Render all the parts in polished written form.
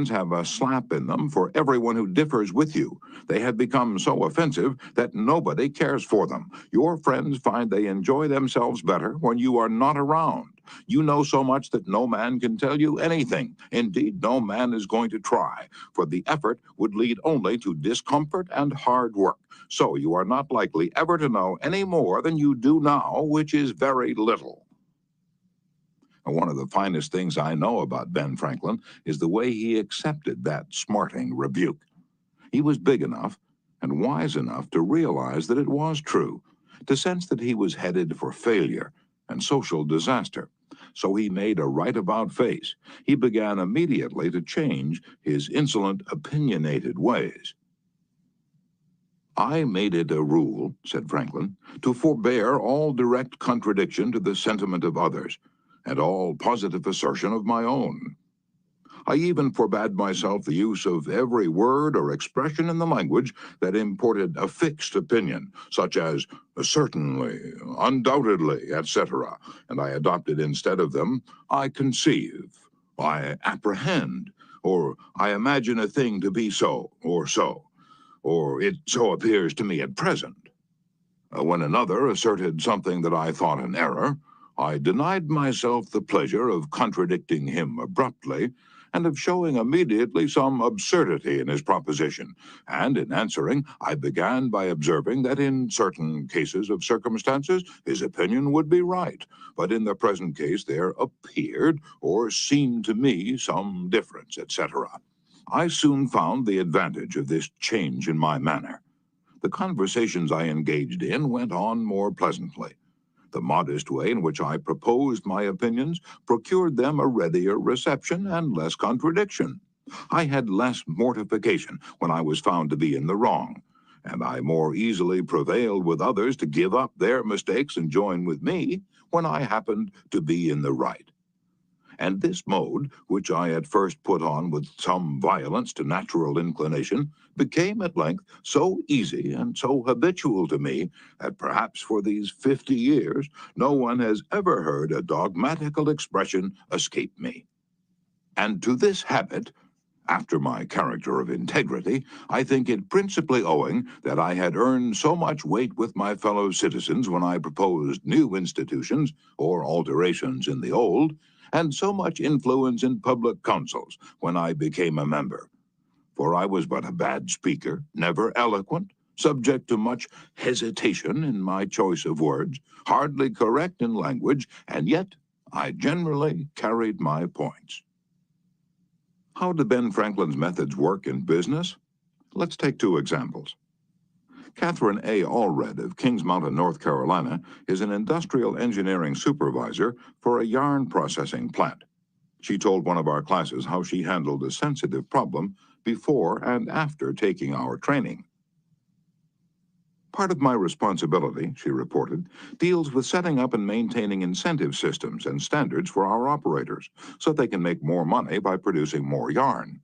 have a slap in them for everyone who differs with you. They have become so offensive that nobody cares for them. Your friends find they enjoy themselves better when you are not around. You know so much that no man can tell you anything. Indeed, no man is going to try, for the effort would lead only to discomfort and hard work. So you are not likely ever to know any more than you do now, which is very little. One of the finest things I know about Ben Franklin is the way he accepted that smarting rebuke. He was big enough and wise enough to realize that it was true, to sense that he was headed for failure and social disaster. So he made a right-about face. He began immediately to change his insolent, opinionated ways. I made it a rule, said Franklin, to forbear all direct contradiction to the sentiment of others, and all positive assertion of my own. I even forbade myself the use of every word or expression in the language that imported a fixed opinion, such as certainly, undoubtedly, etc., and I adopted instead of them, I conceive, I apprehend, or I imagine a thing to be so, or it so appears to me at present. When another asserted something that I thought an error, I denied myself the pleasure of contradicting him abruptly and of showing immediately some absurdity in his proposition. And in answering, I began by observing that in certain cases of circumstances his opinion would be right, but in the present case there appeared or seemed to me some difference, etc. I soon found the advantage of this change in my manner. The conversations I engaged in went on more pleasantly. The modest way in which I proposed my opinions procured them a readier reception and less contradiction. I had less mortification when I was found to be in the wrong, and I more easily prevailed with others to give up their mistakes and join with me when I happened to be in the right. And this mode, which I at first put on with some violence to natural inclination, became at length so easy and so habitual to me that perhaps for these 50 years no one has ever heard a dogmatical expression escape me. And to this habit, after my character of integrity, I think it principally owing that I had earned so much weight with my fellow citizens when I proposed new institutions or alterations in the old, and so much influence in public councils when I became a member. For I was but a bad speaker, never eloquent, subject to much hesitation in my choice of words, hardly correct in language, and yet I generally carried my points. How do Ben Franklin's methods work in business? Let's take two examples. Catherine A. Allred of Kings Mountain, North Carolina, is an industrial engineering supervisor for a yarn processing plant. She told one of our classes how she handled a sensitive problem before and after taking our training. Part of my responsibility, she reported, deals with setting up and maintaining incentive systems and standards for our operators so they can make more money by producing more yarn.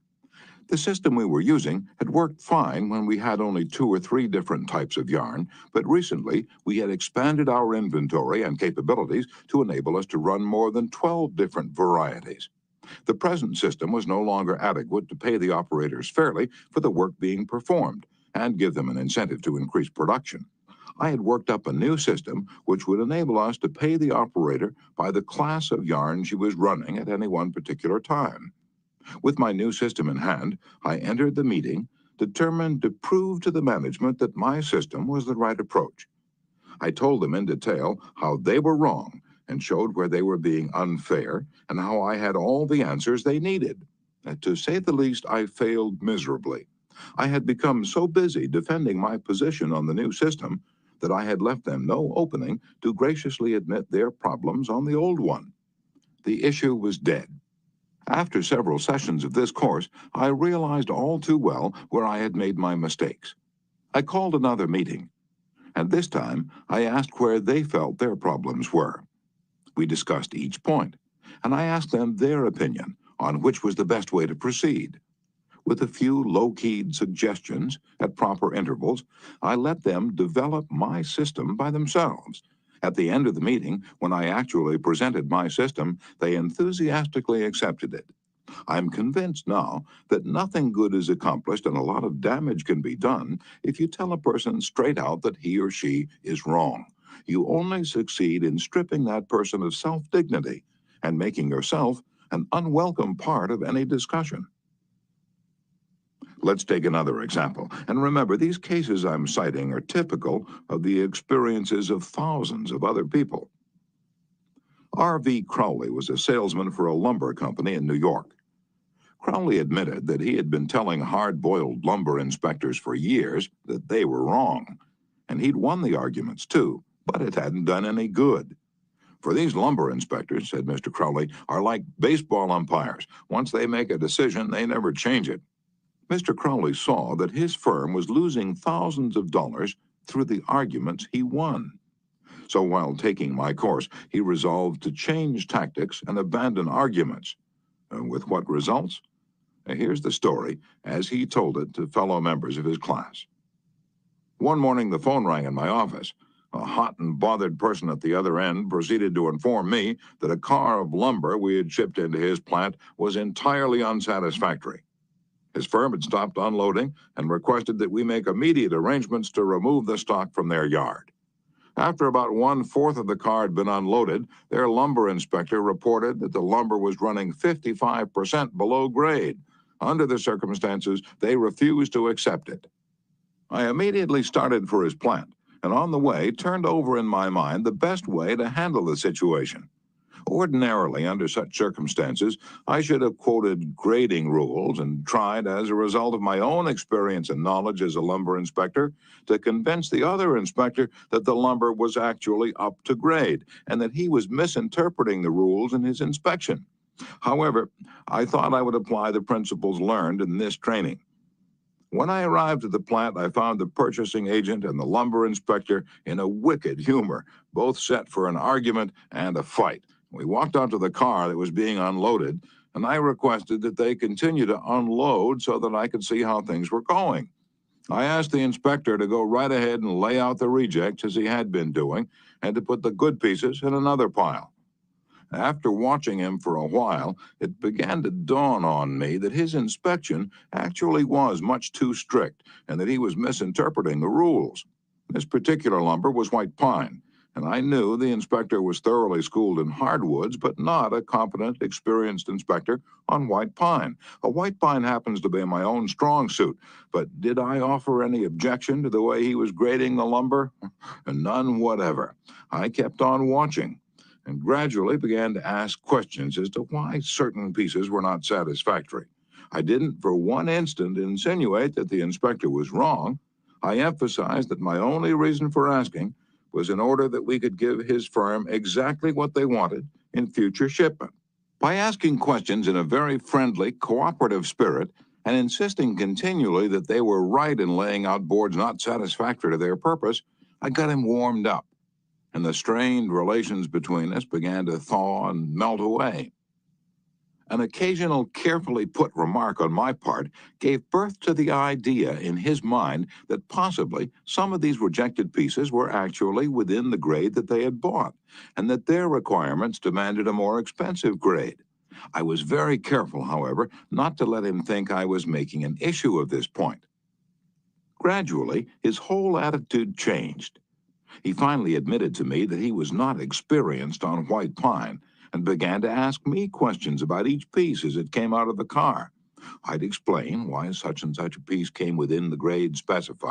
The system we were using had worked fine when we had only 2 or 3 different types of yarn, but recently we had expanded our inventory and capabilities to enable us to run more than 12 different varieties. The present system was no longer adequate to pay the operators fairly for the work being performed and give them an incentive to increase production. I had worked up a new system which would enable us to pay the operator by the class of yarn she was running at any one particular time. With my new system in hand, I entered the meeting, determined to prove to the management that my system was the right approach. I told them in detail how they were wrong and showed where they were being unfair and how I had all the answers they needed. To say the least, I failed miserably. I had become so busy defending my position on the new system that I had left them no opening to graciously admit their problems on the old one. The issue was dead. After several sessions of this course, I realized all too well where I had made my mistakes. I called another meeting, and this time I asked where they felt their problems were. We discussed each point, and I asked them their opinion on which was the best way to proceed. With a few low-keyed suggestions at proper intervals, I let them develop my system by themselves. At the end of the meeting, when I actually presented my system, they enthusiastically accepted it. I'm convinced now that nothing good is accomplished and a lot of damage can be done if you tell a person straight out that he or she is wrong. You only succeed in stripping that person of self-dignity and making yourself an unwelcome part of any discussion. Let's take another example. And remember, these cases I'm citing are typical of the experiences of thousands of other people. R.V. Crowley was a salesman for a lumber company in New York. Crowley admitted that he had been telling hard-boiled lumber inspectors for years that they were wrong. And he'd won the arguments, too, but it hadn't done any good. For these lumber inspectors, said Mr. Crowley, are like baseball umpires. Once they make a decision, they never change it. Mr. Crowley saw that his firm was losing thousands of dollars through the arguments he won. So while taking my course, he resolved to change tactics and abandon arguments. And with what results? Here's the story as he told it to fellow members of his class. One morning, the phone rang in my office. A hot and bothered person at the other end proceeded to inform me that a car of lumber we had shipped into his plant was entirely unsatisfactory. His firm had stopped unloading and requested that we make immediate arrangements to remove the stock from their yard. After about 1/4 of the car had been unloaded, their lumber inspector reported that the lumber was running 55% below grade. Under the circumstances, they refused to accept it. I immediately started for his plant, and on the way turned over in my mind the best way to handle the situation. Ordinarily, under such circumstances, I should have quoted grading rules and tried, as a result of my own experience and knowledge as a lumber inspector, to convince the other inspector that the lumber was actually up to grade and that he was misinterpreting the rules in his inspection. However, I thought I would apply the principles learned in this training. When I arrived at the plant, I found the purchasing agent and the lumber inspector in a wicked humor, both set for an argument and a fight. We walked out to the car that was being unloaded, and I requested that they continue to unload so that I could see how things were going. I asked the inspector to go right ahead and lay out the rejects as he had been doing, and to put the good pieces in another pile. After watching him for a while, it began to dawn on me that his inspection actually was much too strict and that he was misinterpreting the rules. This particular lumber was white pine, and I knew the inspector was thoroughly schooled in hardwoods, but not a competent, experienced inspector on white pine. A white pine happens to be my own strong suit, but did I offer any objection to the way he was grading the lumber? None whatever. I kept on watching and gradually began to ask questions as to why certain pieces were not satisfactory. I didn't for one instant insinuate that the inspector was wrong. I emphasized that my only reason for asking was in order that we could give his firm exactly what they wanted in future shipment. By asking questions in a very friendly, cooperative spirit and insisting continually that they were right in laying out boards not satisfactory to their purpose, I got him warmed up, and the strained relations between us began to thaw and melt away. An occasional carefully put remark on my part gave birth to the idea in his mind that possibly some of these rejected pieces were actually within the grade that they had bought, and that their requirements demanded a more expensive grade. I was very careful, however, not to let him think I was making an issue of this point. Gradually, his whole attitude changed. He finally admitted to me that he was not experienced on white pine and began to ask me questions about each piece as it came out of the car. I'd explain why such and such a piece came within the grade specified.